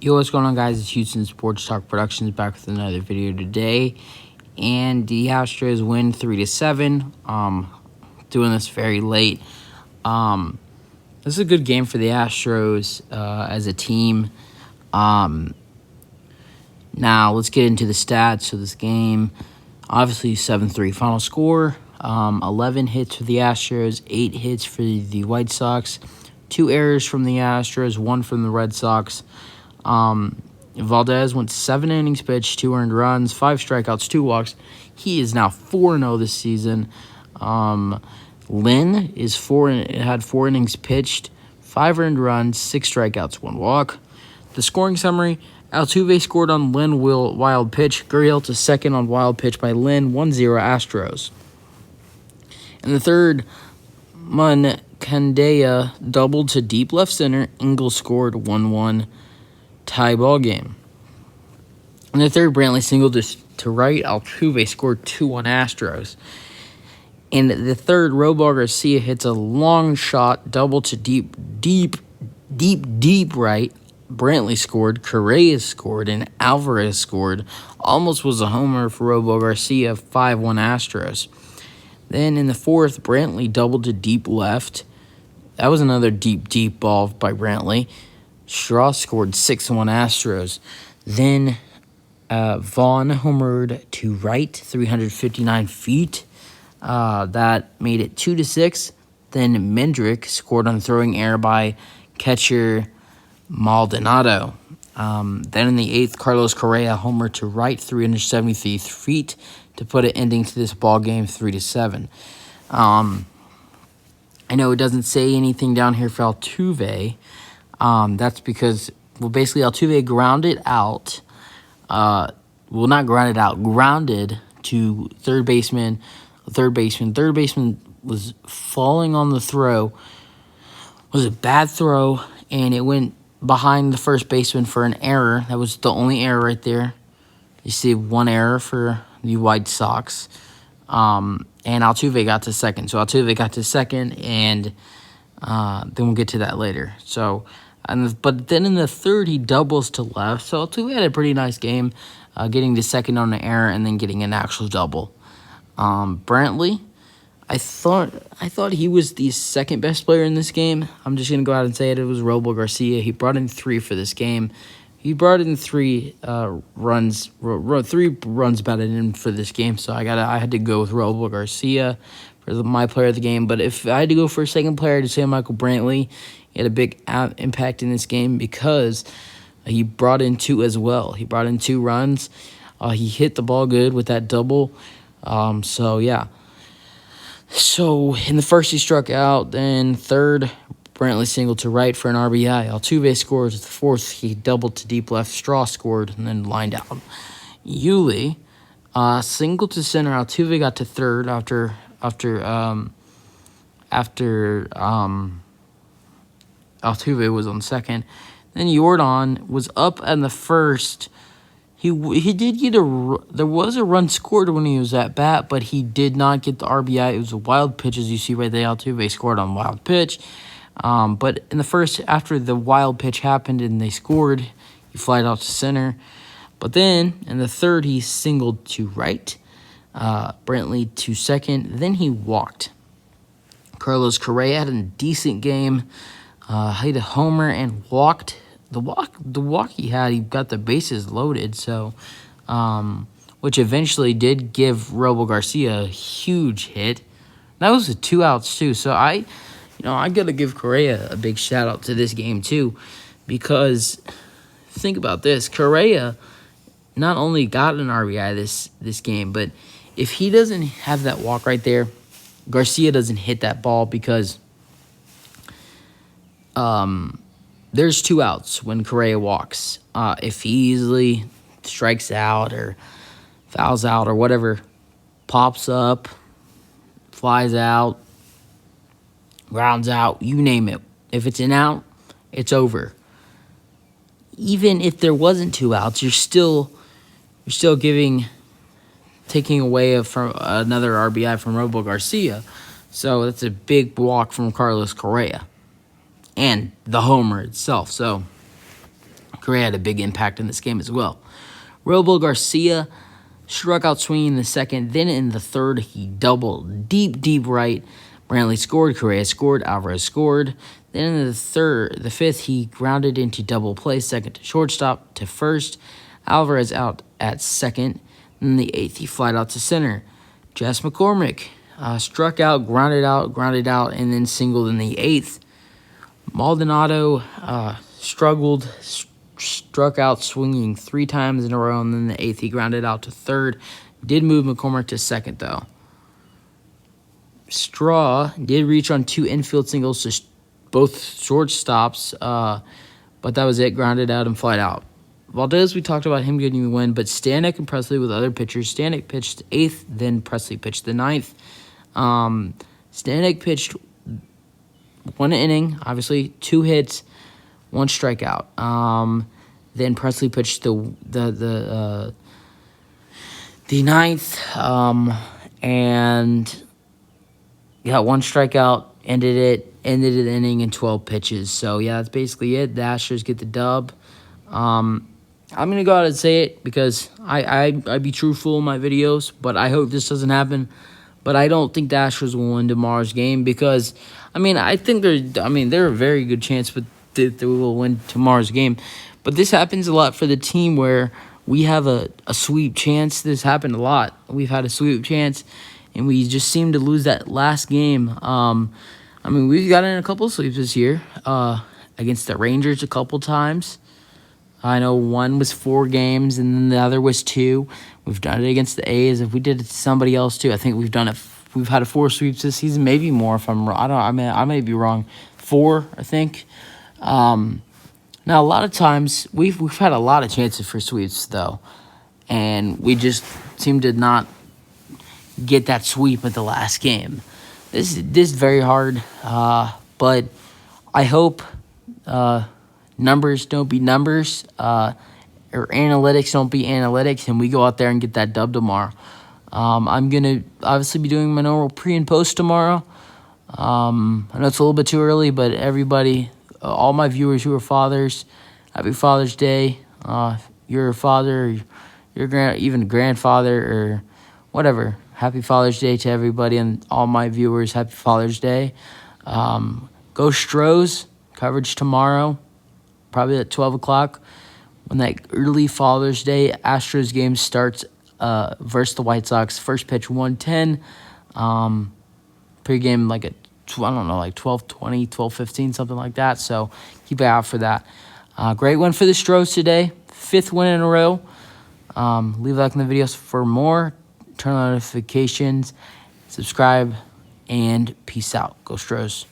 Yo, what's going on, guys? It's Houston Sports Talk Productions back with another video today, and the Astros win 3-7. Doing this very late. This is a good game for the Astros as a team. Now let's get into the stats of this game. Obviously, 7-3 final score. 11 hits for the Astros, 8 hits for the White Sox, 2 errors from the Astros, 1 from the Red Sox. Valdez went 7 innings pitched, 2 earned runs, 5 strikeouts, 2 walks. He is now 4-0 this season. Lynn is had 4 innings pitched, 5 earned runs, 6 strikeouts, 1 walk. The scoring summary: Altuve scored on Lynn wild pitch. Gurriel to second on wild pitch by Lynn. 1-0 Astros. In the third, Candaya doubled to deep left center. Ingles scored. 1-1 tie ball game. In the third, Brantley singled to right. Altuve scored. 2-1 Astros. In the third, Robo Garcia hits a long shot, double to deep right. Brantley scored, Correa scored, and Alvarez scored. Almost was a homer for Robo Garcia. 5-1 Astros. Then in the fourth, Brantley doubled to deep left. That was another deep ball by Brantley. Straw scored. 6-1 Astros. Then Vaughn homered to right, 359 feet. That made it 2-6. Then Mendrick scored on throwing error by catcher Maldonado. Then in the eighth, Carlos Correa homered to right, 373 feet, to put an ending to this ball game, 3-7. I know it doesn't say anything down here for Altuve. That's because, basically Altuve grounded out. Not grounded out, grounded to third baseman. Third baseman was falling on the throw. It was a bad throw, and it went behind the first baseman for an error. That was the only error right there. You see one error for the White Sox. And Altuve got to second. So Altuve got to second, and then we'll get to that later. But then in the third, he doubles to left. So Altuve had a pretty nice game, getting to second on an error and then getting an actual double. Brantley, I thought he was the second best player in this game. I'm just gonna go out and say it. It was Robo Garcia. He brought in 3 for this game. He brought in 3 runs, 3 runs batted in for this game. So I had to go with Robo Garcia for my player of the game. But if I had to go for a second player, I'd say Michael Brantley. He had a big impact in this game because he brought in 2 as well. He brought in 2 runs. He hit the ball good with that double. Yeah. So in the first, he struck out. Then third, Brantley singled to right for an RBI. Altuve scores. The fourth, he doubled to deep left. Straw scored and then lined out. Yuli singled to center. Altuve got to third after Altuve was on second. Then Jordan was up in the first. He did get there was a run scored when he was at bat, but he did not get the RBI. It was a wild pitch, as you see right there. Altuve scored on wild pitch. But in the first, after the wild pitch happened and they scored, he flied out to center. But then in the third, he singled to right. Brantley to second. Then he walked. Carlos Correa had a decent game. Hit a homer and walked. The walk he had, he got the bases loaded, so which eventually did give Robo Garcia a huge hit. That was a 2 outs too. So I gotta give Correa a big shout out to this game too, because think about this: Correa not only got an RBI this game, but if he doesn't have that walk right there, Garcia doesn't hit that ball because there's 2 outs when Correa walks. If he easily strikes out or fouls out or whatever, pops up, flies out, grounds out, you name it. If it's an out, it's over. Even if there wasn't 2 outs, you're still taking away from another RBI from Robo Garcia. So that's a big walk from Carlos Correa and the homer itself. So Correa had a big impact in this game as well. Robo Garcia struck out swinging in the second. Then in the third, he doubled deep right. Brantley scored. Correa scored. Alvarez scored. Then in the fifth, he grounded into double play, second to shortstop to first. Alvarez out at second. In the eighth, he flied out to center. Jess McCormick struck out, grounded out, and then singled in the eighth. Maldonado struggled, struck out swinging 3 times in a row, and then the eighth, he grounded out to third. Did move McCormick to second, though. Straw did reach on 2 infield singles to both shortstops, but that was it. Grounded out and flied out. Valdez, we talked about him getting the win, but Stanek and Presley with other pitchers. Stanek pitched 8th, then Presley pitched the 9th. Stanek pitched 1 inning, obviously 2 hits, 1 strikeout. Then Presley pitched the 9th, and got 1 strikeout. Ended the inning in 12 pitches. So yeah, that's basically it. The Astros get the dub. I'm going to go out and say it because I be truthful in my videos, but I hope this doesn't happen. But I don't think the Astros will win tomorrow's game because, I think they're a very good chance that they will win tomorrow's game. But this happens a lot for the team where we have a sweep chance. This happened a lot. We've had a sweep chance, and we just seem to lose that last game. We've gotten a couple of sweeps this year against the Rangers a couple times. I know one was 4 games, and then the other was 2. We've done it against the A's. If we did it to somebody else too, I think we've done it. We've had 4 sweeps this season, maybe more. If I'm wrong, I may be wrong. 4, I think. Now a lot of times we've had a lot of chances for sweeps though, and we just seem to not get that sweep at the last game. This is very hard, but I hope. Numbers don't be numbers, or analytics don't be analytics, and we go out there and get that dub tomorrow. I'm going to obviously be doing my normal pre and post tomorrow. I know it's a little bit too early, but everybody, all my viewers who are fathers, happy Father's Day. You're a father, even grandfather, or whatever. Happy Father's Day to everybody and all my viewers. Happy Father's Day. Go Stros, coverage tomorrow. Probably at 12 o'clock when that early Father's Day Astros game starts versus the White Sox. First pitch 1:10. Pre-game like at 12:20, 12:15, something like that. So keep an eye out for that. Great win for the Stros today. 5th win in a row. Leave a like in the videos for more. Turn on notifications. Subscribe. And peace out. Go Stros.